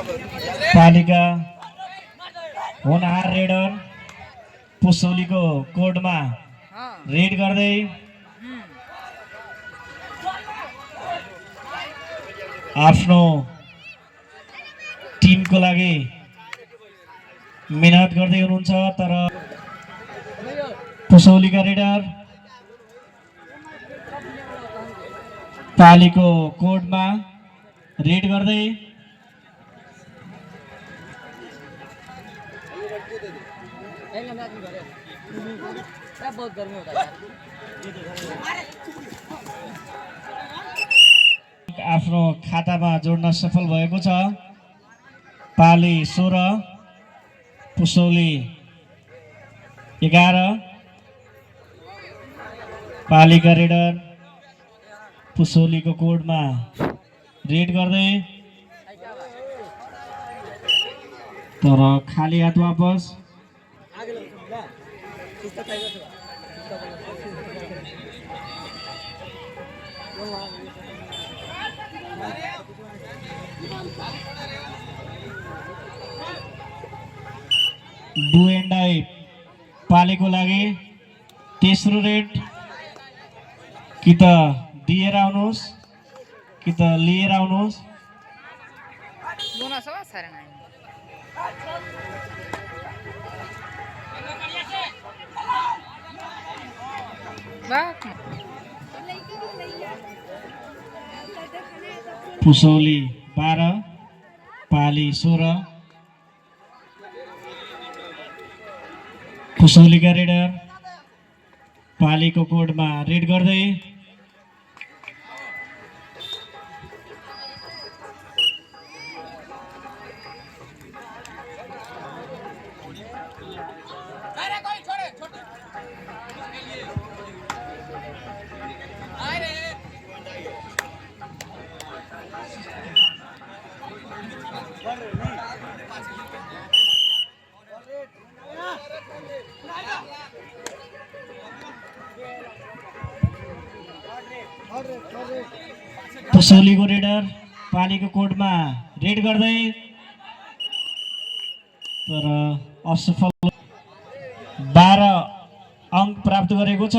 पालिका होनहार रेडर पुसौलीको कोडमा रेड गर्दै आफ्नो टिमको लागि मेहनत गर्दै हुनुहुन्छ। तर पुसौलीका रेडर पालीको कोडमा रेड गर्दै आफ्नो खातामा जोड्न सफल भएको छ। पाली 16 पुसौली 11। पालीका रेडर पुसौलीको कोडमा रेड गर्दै तर खाली हात वापस। डु एन्ड डाई पालीको लागि तेस्रो रेड। कि त दिएर आउनुहोस् कि त लिएर आउनुहोस्। पुसौली 12 पाली 16। पुसौलीका रेडर पालीको कोडमा रेड गर्दै पुसौलीको रेडर पालीको कोडमा रेड गर्दै तर असफल 12 अङ्क प्राप्त गरेको छ।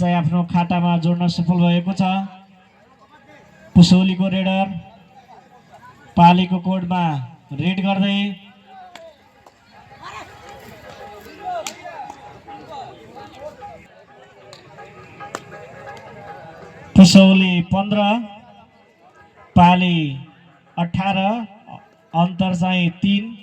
चाहिँ आफ्नो खातामा जोड्न सफल भएको छ। पुसौलीको रेडर पालीको कोडमा रेड गर्दै पुसौली 15 पाली 18 अन्तर चाहिँ 3।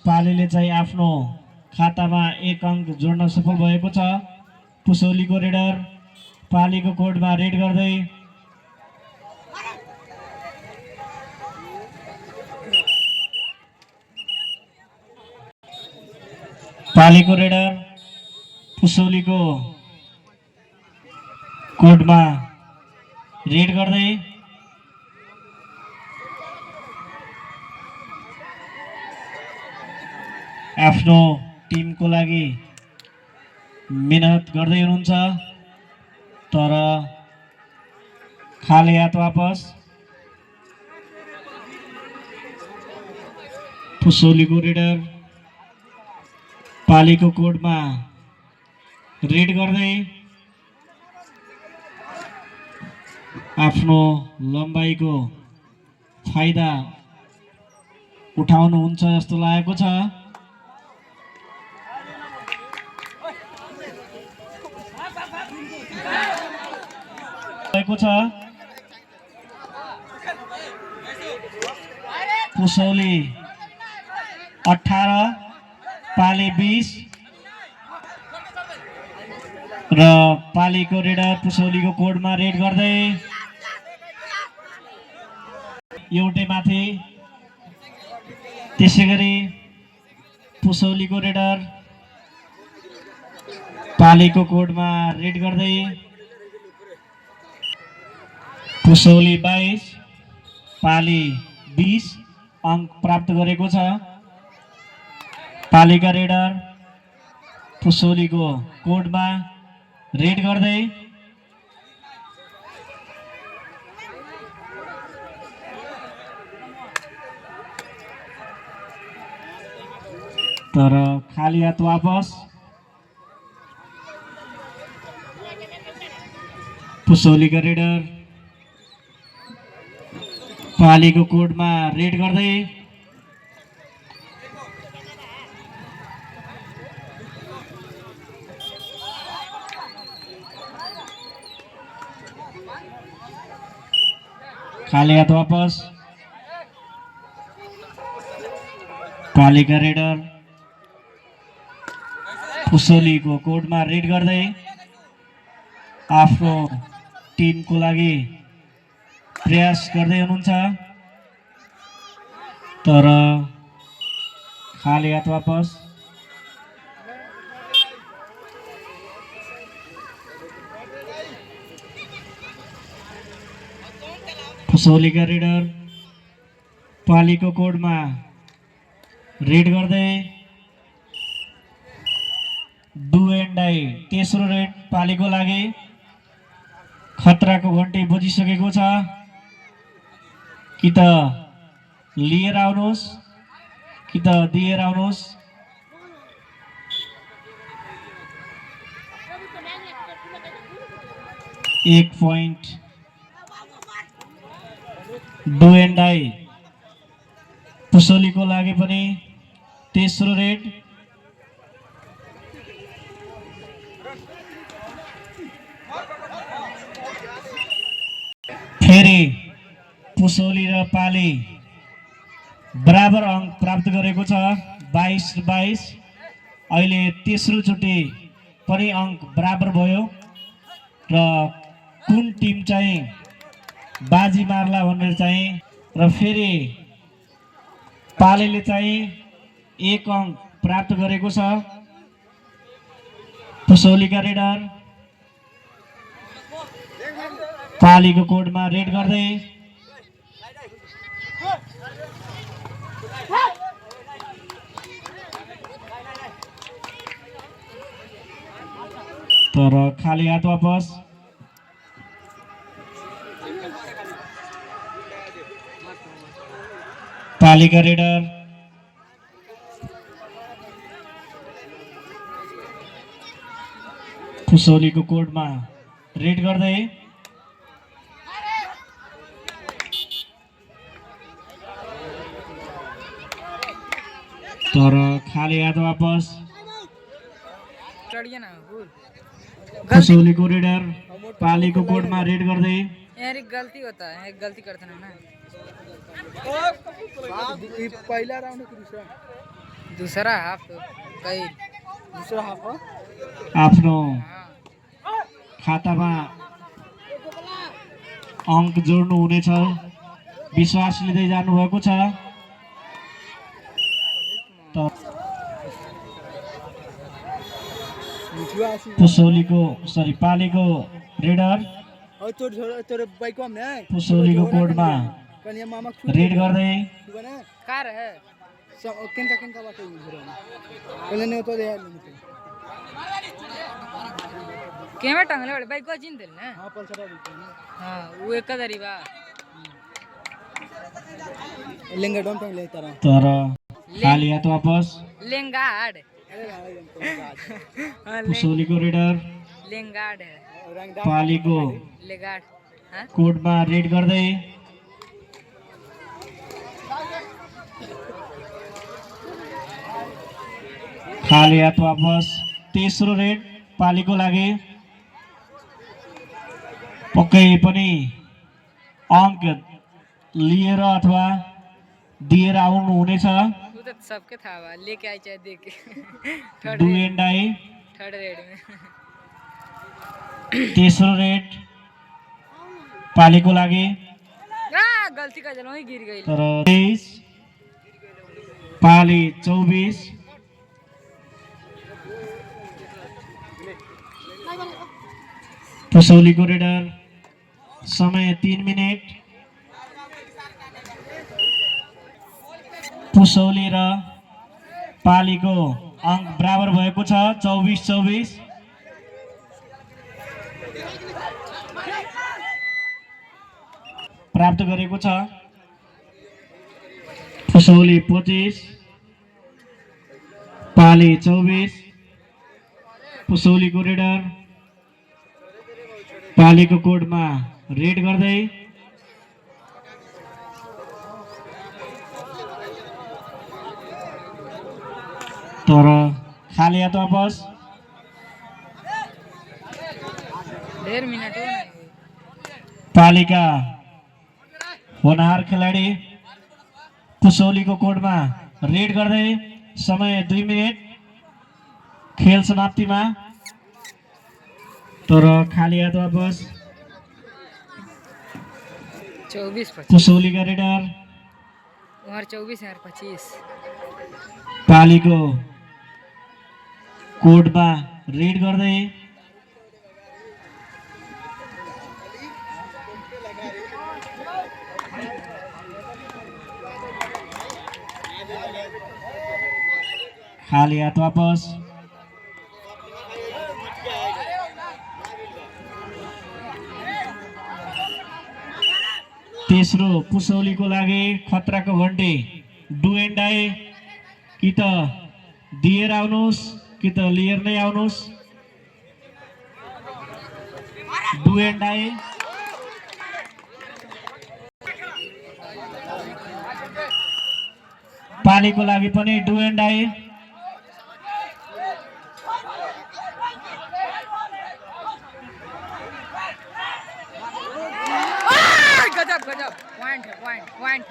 पालीले चाहिँ आफ्नो खातामा 1 अङ्क जोड्न सफल भएको छ। पुसौलीको रेडर पालीको कोडमा रेड गर्दै पालीको रेडर पुसौलीको कोडमा रेड गर्दै आफ्नो टिमको लागि मेहनत गर्दै हुनुहुन्छ। तर खाली हात वापस। पुसौलीको रेडर पालीको कोडमा रेड गर्दै आफ्नो लम्बाइको फाइदा उठाउनुहुन्छ जस्तो लागेको छ। पुसौली 18 पाली 20 र पालीको रेडर पुसौलीको कोडमा रेड गर्दै एउटै माथि। त्यसैगरी पुसौलीको रेडर पालीको कोडमा रेड गर्दै पुसौली 22 पाली 20 अङ्क प्राप्त गरेको छ। पालिका रेडर पुसोलीको कोडमा रेड गर्दै तर खाली हात वापस। पुसोलीका रेडर पालीको कोडमा रेड गर्दै खाली हात वापस। पालिका रेडर पुसोलीको कोडमा रेड गर्दै आफ्नो टिमको लागि प्रयास गर्दै हुनुहुन्छ तर खाली हात वापस। पुसोलीका रेडर पालीको कोडमा रेड गर्दै डु एन्ड डाई तेस्रो रेड पालीको लागि। खतराको घन्टी बजिसकेको छ, कि त लिएर आउनुहोस् कि त दिएर आउनुहोस्। एक पोइन्ट डु एन्ड डाई पुसोलीको लागि पनि तेस्रो रेड। फेरि पुसोली र पाली बराबर अङ्क प्राप्त गरेको छ 22-22। अहिले तेस्रो चोटि पनि अङ्क बराबर भयो र कुन टिम चाहिँ बाजी मार्ला भनेर चाहिँ र फेरि पालीले चाहिँ 1 अङ्क प्राप्त गरेको छ। पुसोलीका रेडर पालीको कोडमा रेड गर्दै तर खाली हात वापस। पालिका रेडर पुसोलीको कोडमा रेड गर्दै तर खाली हात वापस। पुसोलीको रेडर पालीको कोडमा रेड गर्दै यार एक गलती होता है, एक गलती करते ना पहिला राउन्ड दूसरा हाफ कहीं दूसरा हाफ आफ्नो खातामा अङ्क जोड्नु हुनेछ विश्वास लिँदै जानुभएको छ। पालीको रेडर पुसोलीको कोडमा रेड गर्दै केमा टंगले बड़े बाइक को चिन दिल ना हां वो एक दरीबा लेंगा डम टंगले तर खाली हात वापस। लेंगाड पुसोलीको रेडर लेंगाड पालीको लेगाड कोडमा रेड गर्दै खाली हात वापस। तेस्रो रेड पालीको लागि पक्कै पनि अङ्क लिएर अथवा दिएर आउनु हुनेछ। सबके था लेके आइ चाहे देख do and die third raid में तेस्रो रेड पालीको लागि गल्ती कर दिल वही गिर गई तर 23 पाली 24। पुसोलीको रेडर समय 3 मिनेट पुसौली र पालीको अङ्क बराबर भएको छ 24-24। प्राप्त गरेको छ पुसौली 25 पाली 24। पुसौलीको रेडर पालीको कोडमा रेड गर्दै तर खाली हात वापस। 1.5 मिनट हो ना पालिका होनहार खेलाडी पुसौलीको कोडमा रेड गर्दै समय 2 मिनेट खेल समाप्तिमा तर खाली हात वापस। 24-25 पुसौलीका रेडर उहाँ 24 यार 25 पालीको कोडमा रेड गर्दै खाली हात वापस। तेस्रो पुसौलीको लागि खतराको घन्टी डु एन्ड डाई, कि त दिएर आउनुहोस् कि त लिएर नै आउनुहोस्। Do and die. पालीको लागि पनि डु एन्ड डाई। गजब गजब पॉइंट है पॉइंट पॉइंट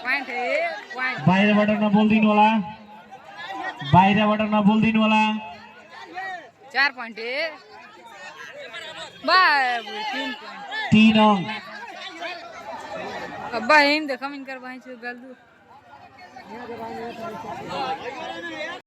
पॉइंट है पॉइंट बाहिरबाट नबोल्दिनु होला, बाहिरबाट नबोल्दिनु होला। 4 पॉइंट है बाय 3 पॉइंट 3 अङ्क। अब्बा हिम देखम इनकर भाई से गल दू